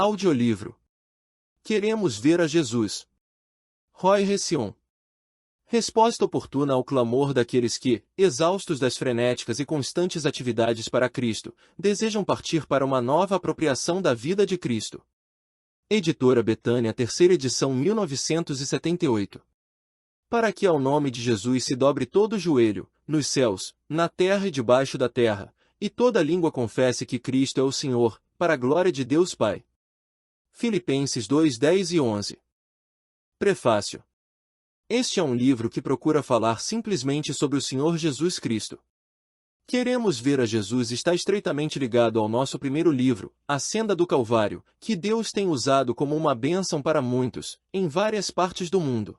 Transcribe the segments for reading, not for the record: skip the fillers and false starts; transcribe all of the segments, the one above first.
Audiolivro. Queremos ver a Jesus. Roy Hession. Resposta oportuna ao clamor daqueles que, exaustos das frenéticas e constantes atividades para Cristo, desejam partir para uma nova apropriação da vida de Cristo. Editora Betânia, terceira edição, 1978. Para que ao nome de Jesus se dobre todo o joelho, nos céus, na terra e debaixo da terra, e toda língua confesse que Cristo é o Senhor, para a glória de Deus Pai. Filipenses 2, 10 e 11. Prefácio. Este é um livro que procura falar simplesmente sobre o Senhor Jesus Cristo. Queremos ver a Jesus está estreitamente ligado ao nosso primeiro livro, A Senda do Calvário, que Deus tem usado como uma bênção para muitos, em várias partes do mundo.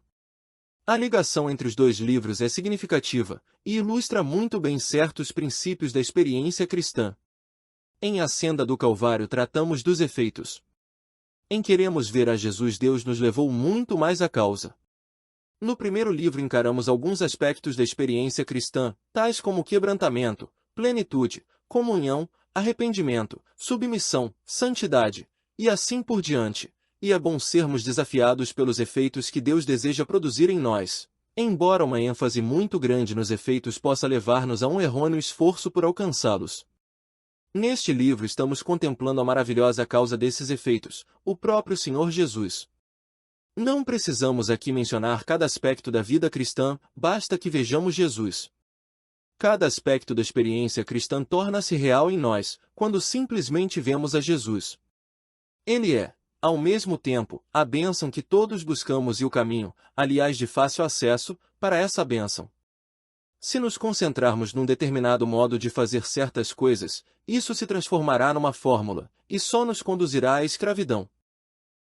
A ligação entre os dois livros é significativa, e ilustra muito bem certos princípios da experiência cristã. Em A Senda do Calvário tratamos dos efeitos. Em Queremos ver a Jesus, Deus nos levou muito mais à causa. No primeiro livro encaramos alguns aspectos da experiência cristã, tais como quebrantamento, plenitude, comunhão, arrependimento, submissão, santidade, e assim por diante, e é bom sermos desafiados pelos efeitos que Deus deseja produzir em nós, embora uma ênfase muito grande nos efeitos possa levar-nos a um errôneo esforço por alcançá-los. Neste livro estamos contemplando a maravilhosa causa desses efeitos, o próprio Senhor Jesus. Não precisamos aqui mencionar cada aspecto da vida cristã, basta que vejamos Jesus. Cada aspecto da experiência cristã torna-se real em nós, quando simplesmente vemos a Jesus. Ele é, ao mesmo tempo, a bênção que todos buscamos e o caminho, aliás de fácil acesso, para essa bênção. Se nos concentrarmos num determinado modo de fazer certas coisas, isso se transformará numa fórmula, e só nos conduzirá à escravidão.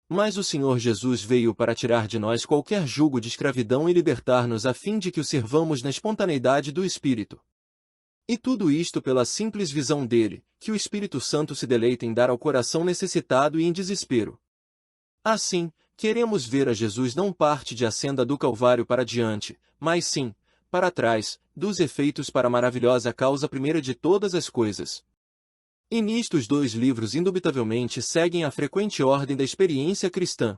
Mas o Senhor Jesus veio para tirar de nós qualquer jugo de escravidão e libertar-nos a fim de que o servamos na espontaneidade do Espírito. E tudo isto pela simples visão dele, que o Espírito Santo se deleita em dar ao coração necessitado e em desespero. Assim, queremos ver a Jesus não parte de A Senda do Calvário para diante, mas sim, para trás, dos efeitos para a maravilhosa causa primeira de todas as coisas. E nisto os dois livros indubitavelmente seguem a frequente ordem da experiência cristã.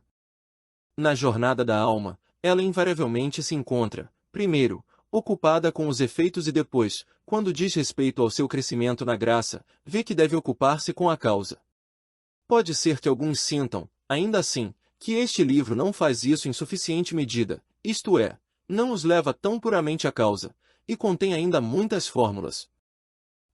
Na jornada da alma, ela invariavelmente se encontra, primeiro, ocupada com os efeitos e depois, quando diz respeito ao seu crescimento na graça, vê que deve ocupar-se com a causa. Pode ser que alguns sintam, ainda assim, que este livro não faz isso em suficiente medida, isto é, não os leva tão puramente à causa, e contém ainda muitas fórmulas.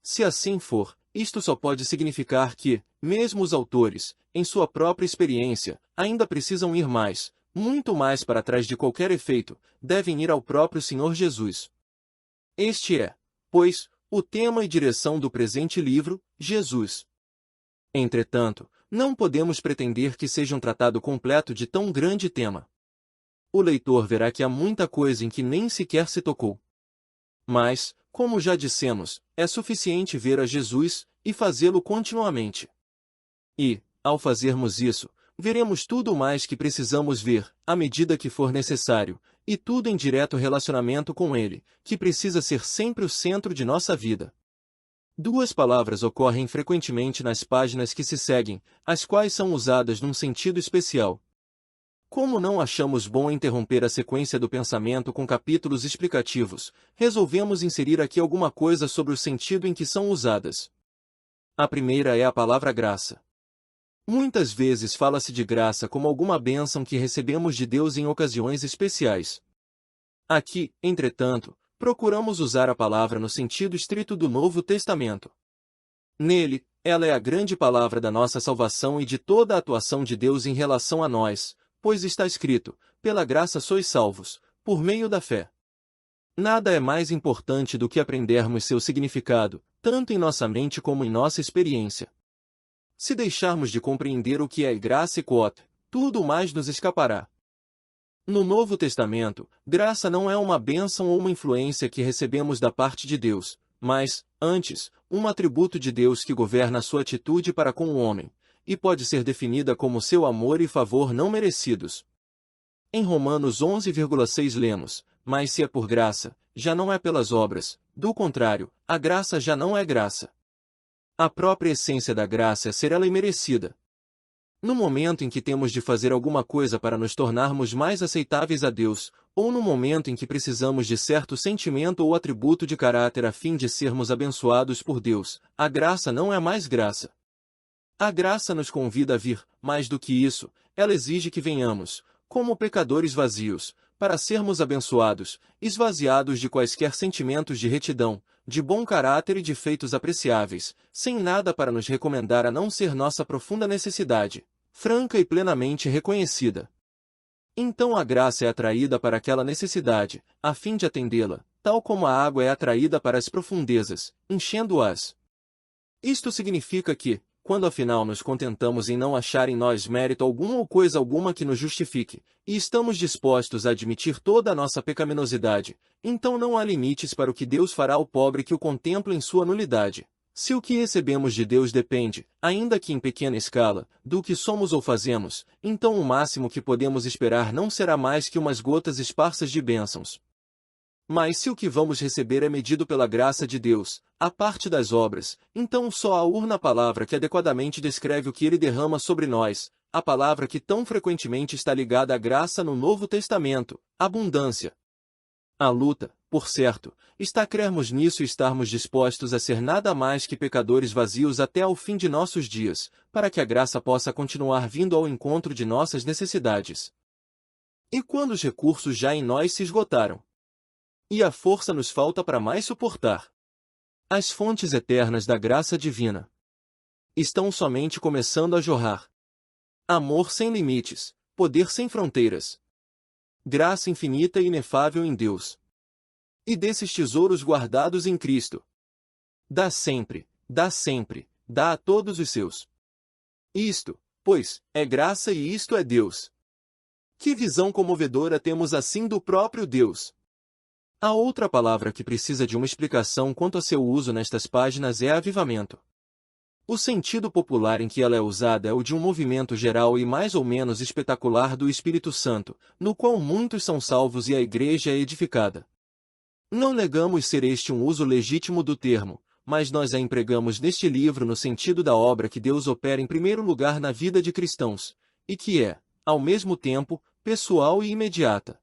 Se assim for, isto só pode significar que, mesmo os autores, em sua própria experiência, ainda precisam ir mais, muito mais para trás de qualquer efeito, devem ir ao próprio Senhor Jesus. Este é, pois, o tema e direção do presente livro, Jesus. Entretanto, não podemos pretender que seja um tratado completo de tão grande tema. O leitor verá que há muita coisa em que nem sequer se tocou. Mas, como já dissemos, é suficiente ver a Jesus, e fazê-lo continuamente. E, ao fazermos isso, veremos tudo o mais que precisamos ver, à medida que for necessário, e tudo em direto relacionamento com Ele, que precisa ser sempre o centro de nossa vida. Duas palavras ocorrem frequentemente nas páginas que se seguem, as quais são usadas num sentido especial. Como não achamos bom interromper a sequência do pensamento com capítulos explicativos, resolvemos inserir aqui alguma coisa sobre o sentido em que são usadas. A primeira é a palavra graça. Muitas vezes fala-se de graça como alguma bênção que recebemos de Deus em ocasiões especiais. Aqui, entretanto, procuramos usar a palavra no sentido estrito do Novo Testamento. Nele, ela é a grande palavra da nossa salvação e de toda a atuação de Deus em relação a nós, pois está escrito, pela graça sois salvos, por meio da fé. Nada é mais importante do que aprendermos seu significado, tanto em nossa mente como em nossa experiência. Se deixarmos de compreender o que é graça e quot, tudo mais nos escapará. No Novo Testamento, graça não é uma bênção ou uma influência que recebemos da parte de Deus, mas, antes, um atributo de Deus que governa a sua atitude para com o homem, e pode ser definida como seu amor e favor não merecidos. Em Romanos 11,6 lemos, mas se é por graça, já não é pelas obras, do contrário, a graça já não é graça. A própria essência da graça é ser ela imerecida. No momento em que temos de fazer alguma coisa para nos tornarmos mais aceitáveis a Deus, ou no momento em que precisamos de certo sentimento ou atributo de caráter a fim de sermos abençoados por Deus, a graça não é mais graça. A graça nos convida a vir, mais do que isso, ela exige que venhamos, como pecadores vazios, para sermos abençoados, esvaziados de quaisquer sentimentos de retidão, de bom caráter e de feitos apreciáveis, sem nada para nos recomendar a não ser nossa profunda necessidade, franca e plenamente reconhecida. Então a graça é atraída para aquela necessidade, a fim de atendê-la, tal como a água é atraída para as profundezas, enchendo-as. Isto significa que, quando afinal nos contentamos em não achar em nós mérito algum ou coisa alguma que nos justifique, e estamos dispostos a admitir toda a nossa pecaminosidade, então não há limites para o que Deus fará ao pobre que o contempla em sua nulidade. Se o que recebemos de Deus depende, ainda que em pequena escala, do que somos ou fazemos, então o máximo que podemos esperar não será mais que umas gotas esparsas de bênçãos. Mas se o que vamos receber é medido pela graça de Deus, a parte das obras, então só há uma palavra que adequadamente descreve o que ele derrama sobre nós, a palavra que tão frequentemente está ligada à graça no Novo Testamento, abundância. A luta, por certo, está crermos nisso e estarmos dispostos a ser nada mais que pecadores vazios até ao fim de nossos dias, para que a graça possa continuar vindo ao encontro de nossas necessidades. E quando os recursos já em nós se esgotaram? E a força nos falta para mais suportar. As fontes eternas da graça divina estão somente começando a jorrar. Amor sem limites, poder sem fronteiras. Graça infinita e inefável em Deus. E desses tesouros guardados em Cristo. Dá sempre, dá a todos os seus. Isto, pois, é graça e isto é Deus. Que visão comovedora temos assim do próprio Deus! A outra palavra que precisa de uma explicação quanto a seu uso nestas páginas é avivamento. O sentido popular em que ela é usada é o de um movimento geral e mais ou menos espetacular do Espírito Santo, no qual muitos são salvos e a igreja é edificada. Não negamos ser este um uso legítimo do termo, mas nós a empregamos neste livro no sentido da obra que Deus opera em primeiro lugar na vida de cristãos, e que é, ao mesmo tempo, pessoal e imediata.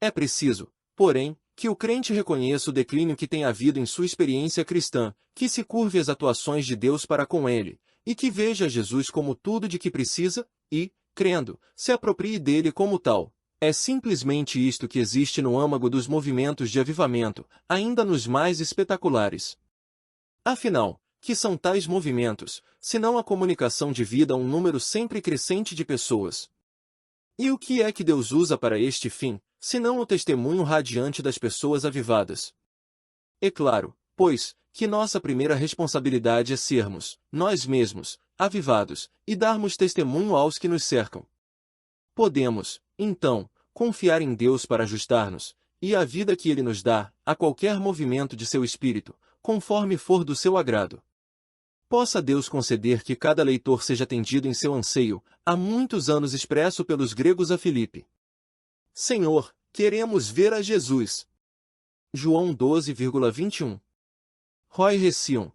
É preciso, porém, que o crente reconheça o declínio que tem havido em sua experiência cristã, que se curve às atuações de Deus para com ele, e que veja Jesus como tudo de que precisa, e, crendo, se aproprie dele como tal. É simplesmente isto que existe no âmago dos movimentos de avivamento, ainda nos mais espetaculares. Afinal, que são tais movimentos, senão a comunicação de vida a um número sempre crescente de pessoas? E o que é que Deus usa para este fim, senão o testemunho radiante das pessoas avivadas? É claro, pois, que nossa primeira responsabilidade é sermos, nós mesmos, avivados, e darmos testemunho aos que nos cercam. Podemos, então, confiar em Deus para ajustar-nos, e a vida que Ele nos dá, a qualquer movimento de seu Espírito, conforme for do seu agrado. Possa Deus conceder que cada leitor seja atendido em seu anseio, há muitos anos expresso pelos gregos a Filipe. Senhor, queremos ver a Jesus. João 12,21. Roy Hession.